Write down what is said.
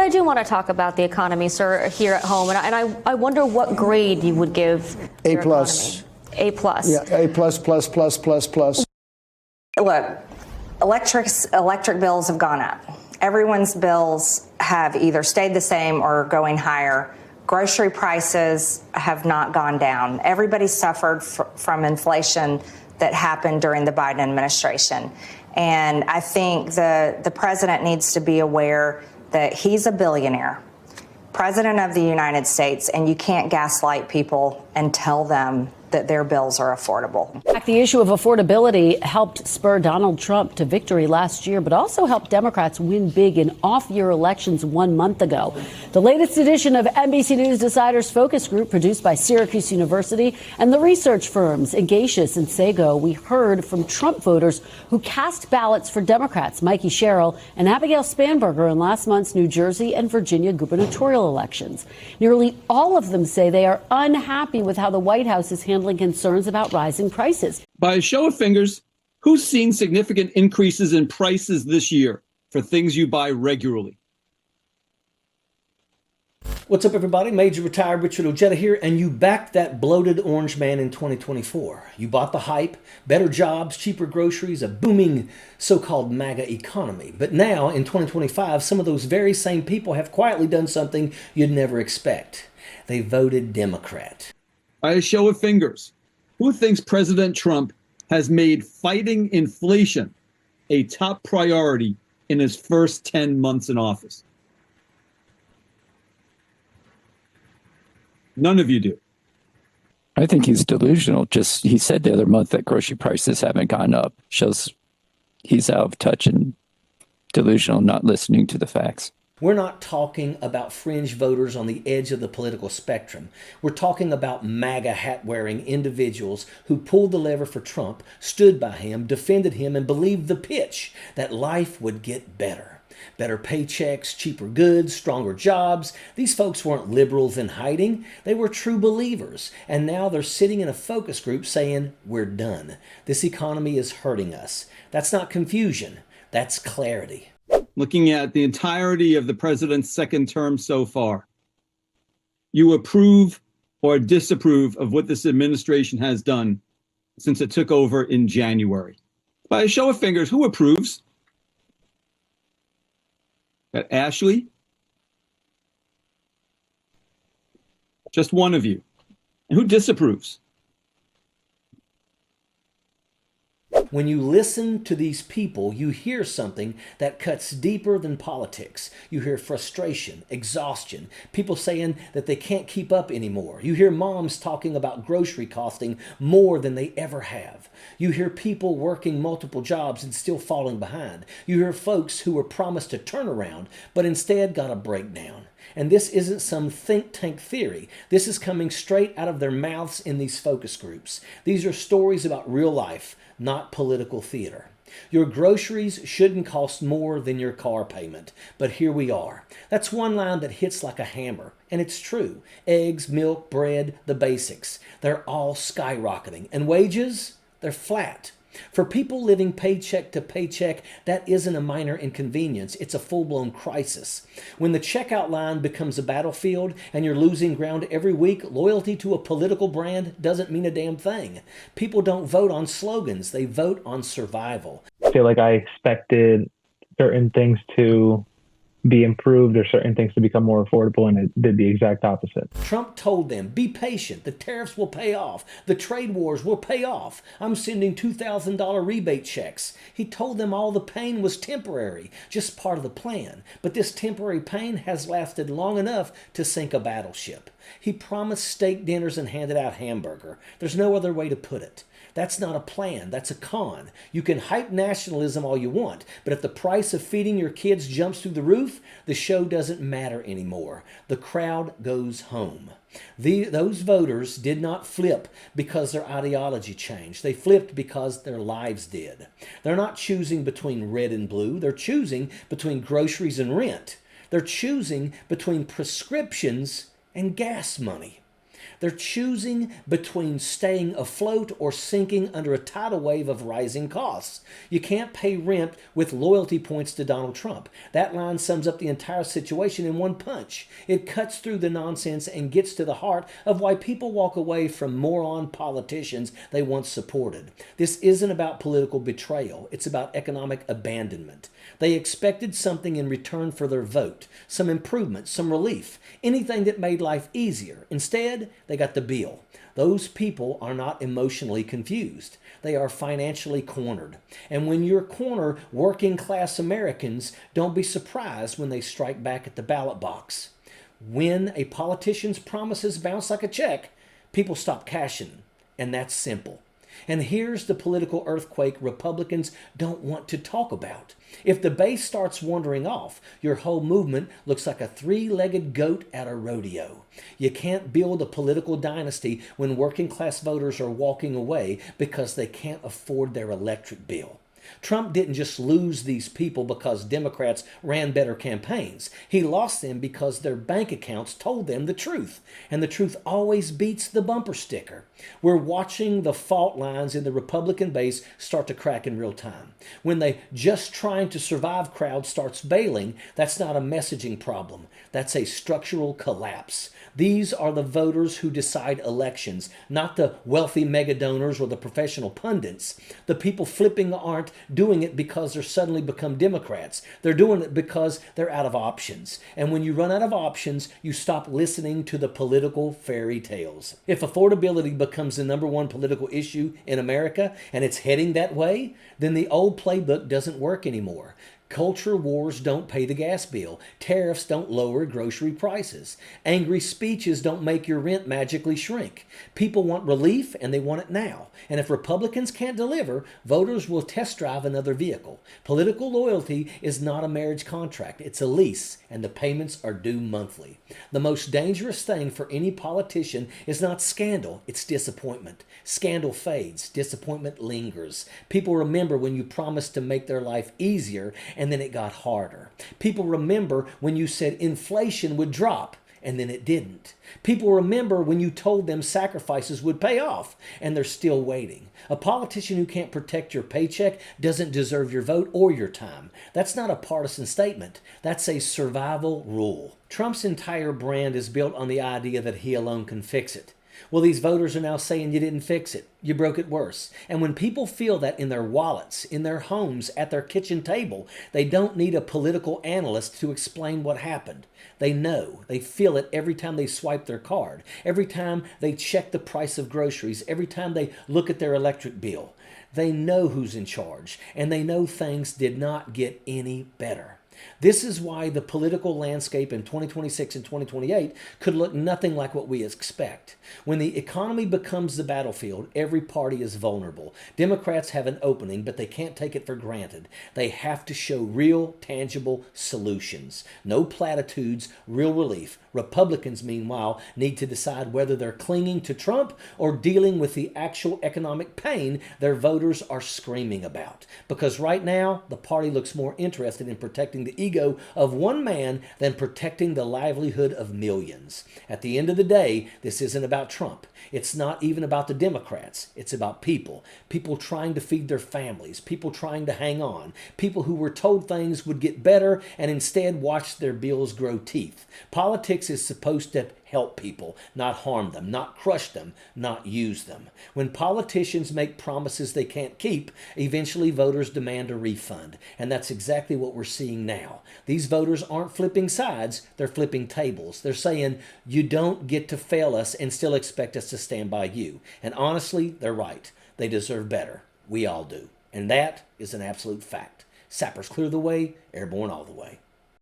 I do want to talk about the economy, sir, here at home, and I wonder what grade you would give A plus. Economy. A plus. Yeah, A plus, plus, plus, plus, plus. Look, electric bills have gone up. Everyone's bills have either stayed the same or are going higher. Grocery prices have not gone down. Everybody suffered from inflation that happened during the Biden administration. And I think the president needs to be aware that he's a billionaire, president of the United States, and you can't gaslight people and tell them that their bills are affordable. In fact, the issue of affordability helped spur Donald Trump to victory last year, but also helped Democrats win big in off-year elections 1 month ago. The latest edition of NBC News Deciders Focus Group, produced by Syracuse University and the research firms Engatius and Sago, we heard from Trump voters who cast ballots for Democrats, Mikey Sherrill and Abigail Spanberger, in last month's New Jersey and Virginia gubernatorial elections. Nearly all of them say they are unhappy with how the White House is handling concerns about rising prices. By a show of fingers, who's seen significant increases in prices this year for things you buy regularly? What's up, everybody? Major Retired Richard Ojeda here, and you backed that bloated orange man in 2024. You bought the hype, better jobs, cheaper groceries, a booming so-called MAGA economy. But now, in 2025, some of those very same people have quietly done something you'd never expect. They voted Democrat. By a show of fingers, who thinks President Trump has made fighting inflation a top priority in his first 10 months in office? None of you do. I think he's delusional. Just he said the other month that grocery prices haven't gone up. Shows he's out of touch and delusional, not listening to the facts. We're not talking about fringe voters on the edge of the political spectrum. We're talking about MAGA hat-wearing individuals who pulled the lever for Trump, stood by him, defended him, and believed the pitch that life would get better. Better paychecks, cheaper goods, stronger jobs. These folks weren't liberals in hiding. They were true believers. And now they're sitting in a focus group saying, we're done. This economy is hurting us. That's not confusion. That's clarity. Looking at the entirety of the president's second term so far, you approve or disapprove of what this administration has done since it took over in January? By a show of fingers, who approves? Got Ashley? Just one of you. And who disapproves? When you listen to these people, you hear something that cuts deeper than politics. You hear frustration, exhaustion, people saying that they can't keep up anymore. You hear moms talking about grocery costing more than they ever have. You hear people working multiple jobs and still falling behind. You hear folks who were promised a turnaround, but instead got a breakdown. And this isn't some think tank theory. This is coming straight out of their mouths in these focus groups. These are stories about real life, not political theater. Your groceries shouldn't cost more than your car payment, but here we are. That's one line that hits like a hammer, and it's true. Eggs, milk, bread, the basics. They're all skyrocketing. And wages? They're flat. For people living paycheck to paycheck, that isn't a minor inconvenience. It's a full-blown crisis. When the checkout line becomes a battlefield and you're losing ground every week, loyalty to a political brand doesn't mean a damn thing. People don't vote on slogans. They vote on survival. I feel like I expected certain things to be improved or certain things to become more affordable, and it did the exact opposite. Trump told them, be patient, the tariffs will pay off, the trade wars will pay off, I'm sending $2,000 rebate checks. He told them all the pain was temporary, just part of the plan. But this temporary pain has lasted long enough to sink a battleship. He promised steak dinners and handed out hamburger. There's no other way to put it. That's not a plan, that's a con. You can hype nationalism all you want, but if the price of feeding your kids jumps through the roof, the show doesn't matter anymore. The crowd goes home. Those voters did not flip because their ideology changed. They flipped because their lives did. They're not choosing between red and blue. They're choosing between groceries and rent. They're choosing between prescriptions and gas money. They're choosing between staying afloat or sinking under a tidal wave of rising costs. You can't pay rent with loyalty points to Donald Trump. That line sums up the entire situation in one punch. It cuts through the nonsense and gets to the heart of why people walk away from moron politicians they once supported. This isn't about political betrayal. It's about economic abandonment. They expected something in return for their vote, some improvement, some relief, anything that made life easier. Instead, they got the bill. Those people are not emotionally confused. They are financially cornered. And when you're cornered, working class Americans, don't be surprised when they strike back at the ballot box. When a politician's promises bounce like a check, people stop cashing. And that's simple. And here's the political earthquake Republicans don't want to talk about. If the base starts wandering off, your whole movement looks like a three-legged goat at a rodeo. You can't build a political dynasty when working class voters are walking away because they can't afford their electric bill. Trump didn't just lose these people because Democrats ran better campaigns. He lost them because their bank accounts told them the truth. And the truth always beats the bumper sticker. We're watching the fault lines in the Republican base start to crack in real time. When the just trying to survive crowd starts bailing, that's not a messaging problem. That's a structural collapse. These are the voters who decide elections, not the wealthy mega donors or the professional pundits. The people flipping aren't doing it because they're suddenly become Democrats. They're doing it because they're out of options. And when you run out of options, you stop listening to the political fairy tales. If affordability becomes the number one political issue in America, and it's heading that way, then the old playbook doesn't work anymore. Culture wars don't pay the gas bill. Tariffs don't lower grocery prices. Angry speeches don't make your rent magically shrink. People want relief, and they want it now. And if Republicans can't deliver, voters will test drive another vehicle. Political loyalty is not a marriage contract. It's a lease, and the payments are due monthly. The most dangerous thing for any politician is not scandal, it's disappointment. Scandal fades, disappointment lingers. People remember when you promised to make their life easier, and then it got harder. People remember when you said inflation would drop, and then it didn't. People remember when you told them sacrifices would pay off, and they're still waiting. A politician who can't protect your paycheck doesn't deserve your vote or your time. That's not a partisan statement. That's a survival rule. Trump's entire brand is built on the idea that he alone can fix it. Well, these voters are now saying you didn't fix it. You broke it worse. And when people feel that in their wallets, in their homes, at their kitchen table, they don't need a political analyst to explain what happened. They know. They feel it every time they swipe their card, every time they check the price of groceries, every time they look at their electric bill. They know who's in charge, and they know things did not get any better. This is why the political landscape in 2026 and 2028 could look nothing like what we expect. When the economy becomes the battlefield, every party is vulnerable. Democrats have an opening, but they can't take it for granted. They have to show real, tangible solutions. No platitudes, real relief. Republicans, meanwhile, need to decide whether they're clinging to Trump or dealing with the actual economic pain their voters are screaming about. Because right now, the party looks more interested in protecting the ego of one man than protecting the livelihood of millions. At the end of the day, this isn't about Trump. It's not even about the Democrats. It's about people. People trying to feed their families. People trying to hang on. People who were told things would get better and instead watched their bills grow teeth. Politics is supposed to help people, not harm them, not crush them, not use them. When politicians make promises they can't keep, eventually voters demand a refund. And that's exactly what we're seeing now. These voters aren't flipping sides, they're flipping tables. They're saying, you don't get to fail us and still expect us to stand by you. And honestly, they're right. They deserve better. We all do. And that is an absolute fact. Sappers clear the way, airborne all the way.